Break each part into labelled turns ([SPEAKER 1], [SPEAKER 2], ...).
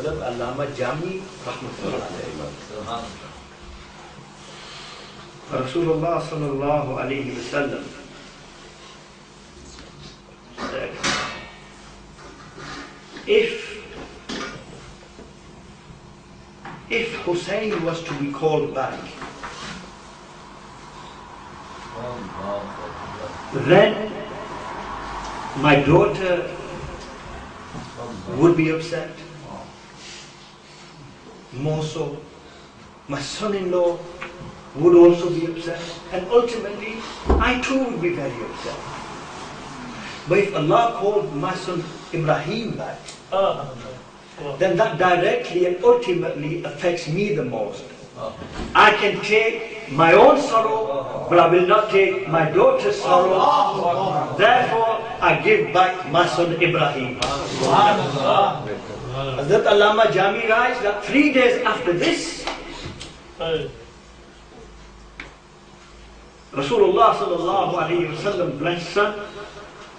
[SPEAKER 1] Hazrat Allama Jami Rahmatullah alayhi. Rasulullah sallallahu alayhi wa sallam said, if Hussein was to be called back, then my daughter would be upset. More so, my son-in-law would also be upset, and ultimately I too would be very upset. But if Allah called my son Ibrahim back, then that directly and ultimately affects me the most. I can take my own sorrow, but I will not take my daughter's sorrow. Therefore, I give back my son Ibrahim. Hazrat Allama Jami writes that 3 days after this, Rasulullah sallallahu alayhi wa sallam, blessed son,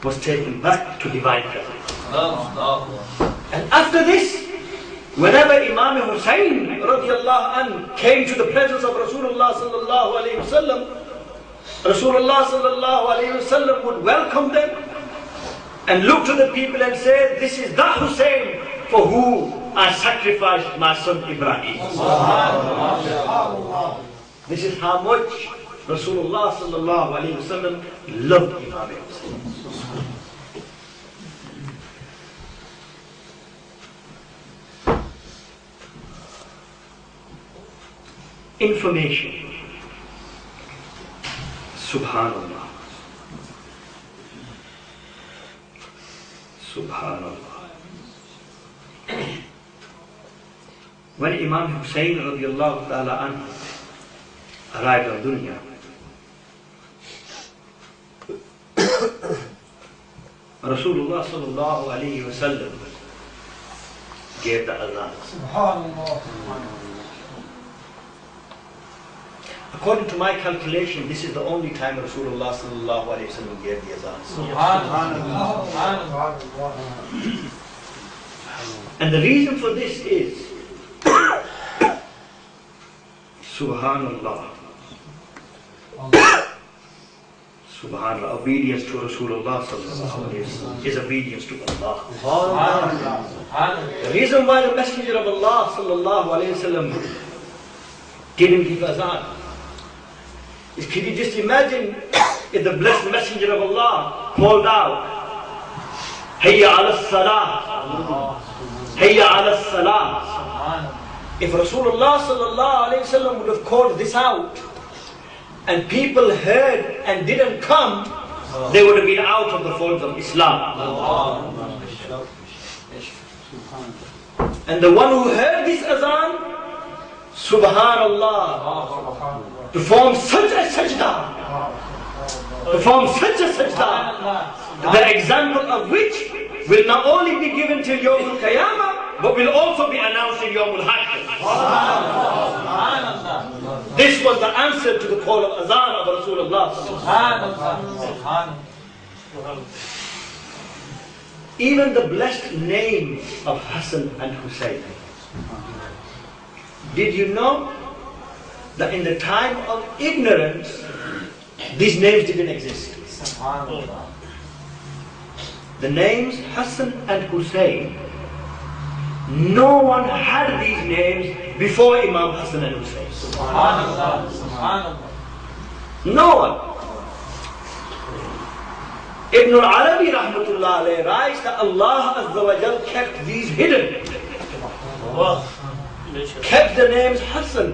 [SPEAKER 1] was taken back to divine presence. And after this, whenever Imam Hussein radiallahu anhu came to the presence of Rasulullah sallallahu alayhi wa sallam, Rasulullah sallallahu alayhi wa sallam would welcome them and look to the people and say, this is that Hussein for whom I sacrificed my son Ibrahim. This is how much Rasulullah sallallahu alayhi wa sallam loved Imam Hussein. Information. Subhanallah. Subhanallah. When Imam Hussein radiallahu ta'ala anhu arrived on dunya, Rasulullah sallallahu alayhi wa sallam gave the azan. Subhanallah. According to my calculation, this is the only time Rasulullah sallallahu alayhi wa sallam gave the azan. Subhanallah. And the reason for this is Subhanallah. Subhanallah. Obedience to Rasulullah sallallahu alayhi wa sallam is obedience to Allah. The reason why the Messenger of Allah sallallahu alayhi wa sallam didn't give azan is, can you just imagine if the blessed Messenger of Allah called out, Hayya ala salah, Hayya ala salah. If Rasulullah sallallahu alayhi wa sallam would have called this out and people heard and didn't come, they would have been out of the folds of Islam. And the one who heard this azan, Subhanallah, perform such a sajda, the example of which will not only be given till Yawmul Qiyamah, but will also be announced in Yawmul Haqq. This was the answer to the call of azan of Rasulullah. Even the blessed name of Hassan and Hussein. Did you know that in the time of ignorance, these names didn't exist? The names Hassan and Hussein, no one had these names before Imam Hassan and Hussein. No one. Ibn al-Arabi rahmatullah alayhi writes that Allah Azza wa Jal kept these hidden. Kept the names Hassan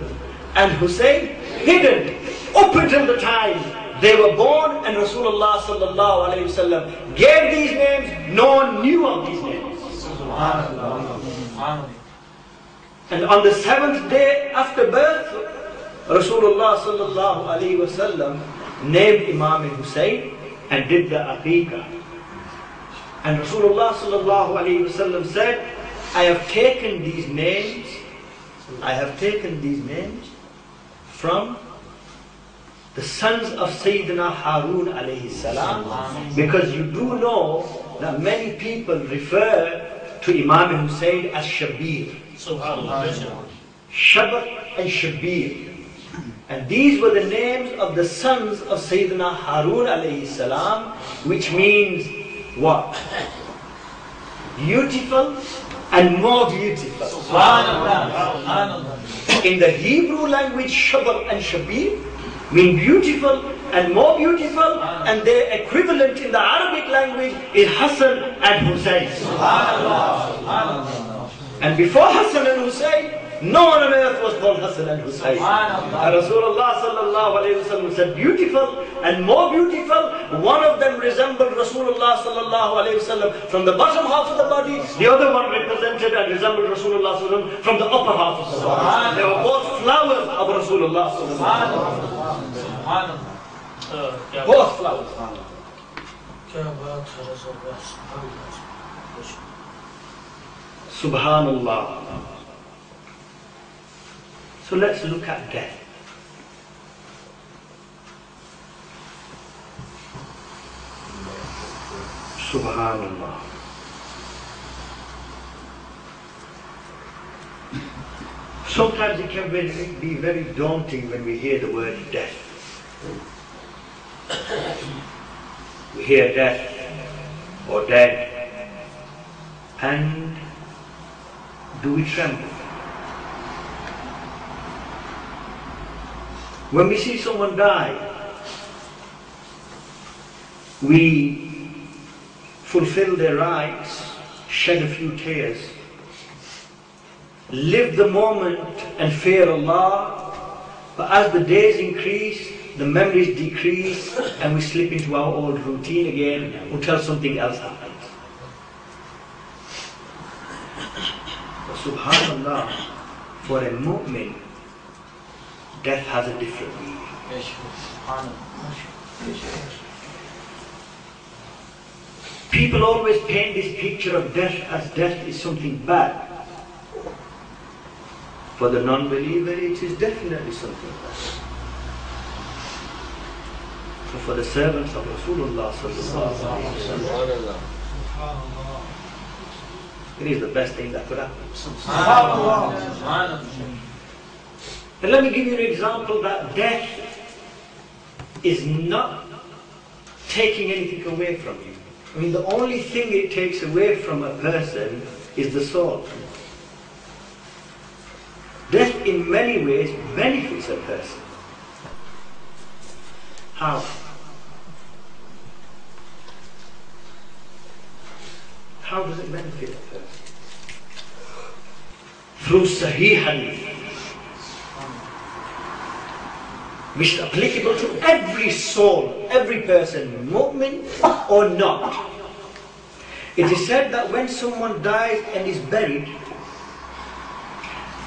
[SPEAKER 1] and Hussein hidden up until the time they were born, and Rasulullah sallallahu alayhi wa sallam gave these names. No one knew of these names. And on the 7th day after birth, Rasulullah sallallahu alayhi wa sallam named Imam Hussein and did the aqiqah. And Rasulullah sallallahu alayhi wa sallam said, I have taken these names from the sons of Sayyidina Harun alayhi salam, because you do know that many people refer to Imam Hussein as Shabir. Shabr and Shabir. And these were the names of the sons of Sayyidina Harun alayhi salam, which means what? Beautiful and more beautiful. In the Hebrew language, Shabr and Shabir mean beautiful and more beautiful, and their equivalent in the Arabic language is Hassan and Hussein. And before Hassan and Hussein, no one on earth was called Hassan and Hussein. And Rasulullah sallallahu alayhi wa sallam said beautiful and more beautiful. One of them resembled Rasulullah sallallahu alayhi wa sallam from the bottom half of the body. The other one represented and resembled Rasulullah sallallahu alayhi wa sallam from the upper half of the body. They were both flowers of Rasulullah sallallahu alayhi wa sallam. Both flowers. Subhanallah. So let's look at death. Subhanallah. Sometimes it can be very daunting when we hear the word death. We hear death or dead, and do we tremble? When we see someone die, we fulfill their rights, shed a few tears, live the moment and fear Allah, but as the days increase, the memories decrease, and we slip into our old routine again until something else happens. But subhanallah, for a mu'min, death has a different meaning. People always paint this picture of death as death is something bad. For the non-believer, it is definitely something bad. So for the servants of Rasulullah sallallahu alaihi wasallam, it is the best thing that could happen. And let me give you an example that death is not taking anything away from you. I mean, the only thing it takes away from a person is the soul. Death in many ways benefits a person. How? How does it benefit a person? Through Sahih Hadith, which is applicable to every soul, every person, mu'min or not. It is said that when someone dies and is buried,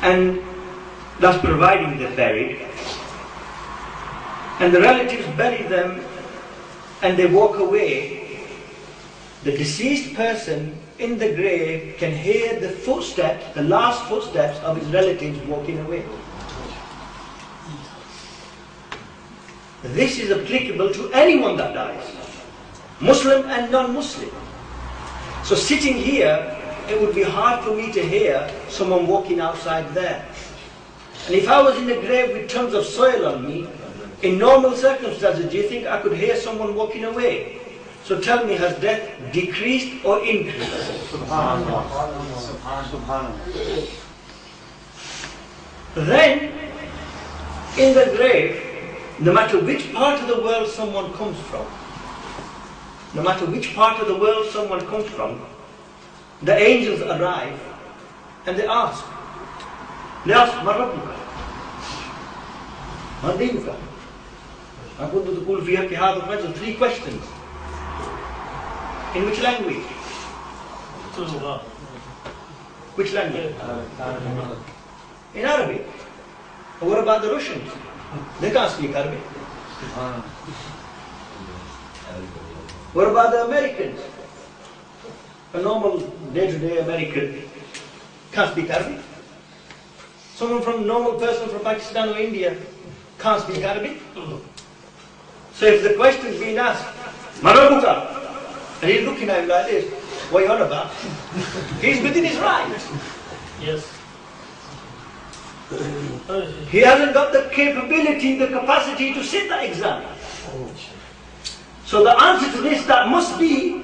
[SPEAKER 1] and thus providing they're buried, and the relatives bury them and they walk away, the deceased person in the grave can hear the footsteps, the last footsteps of his relatives walking away. This is applicable to anyone that dies, Muslim and non-Muslim. So sitting here, it would be hard for me to hear someone walking outside there. And if I was in the grave with tons of soil on me, in normal circumstances, do you think I could hear someone walking away? So tell me, has death decreased or increased? Subhanallah. Subhanallah. Then, in the grave, no matter which part of the world someone comes from, no matter which part of the world someone comes from, the angels arrive and they ask, Man Rabbuka? Man Dinuka? Three questions. In which language? Which language? In Arabic. But what about the Russians? They can't speak Arabic. What about the Americans? A normal day-to-day American can't speak Arabic. Someone from normal person from Pakistan or India can't speak Arabic. So if the question is being asked, Marabuka, and he's looking at him like this, What are you on about? He's within his right.
[SPEAKER 2] Yes.
[SPEAKER 1] He hasn't got the capability, the capacity to sit the exam. So the answer to this, that must be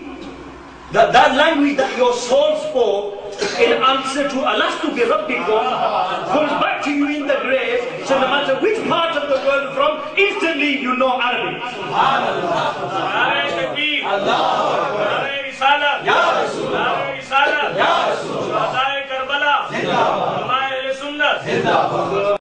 [SPEAKER 1] that language that your soul spoke in answer to Alastu bi Rabbikum comes back to you in the grave. So no matter which part of the world you're from, instantly you know Arabic.
[SPEAKER 2] Ya Rasul.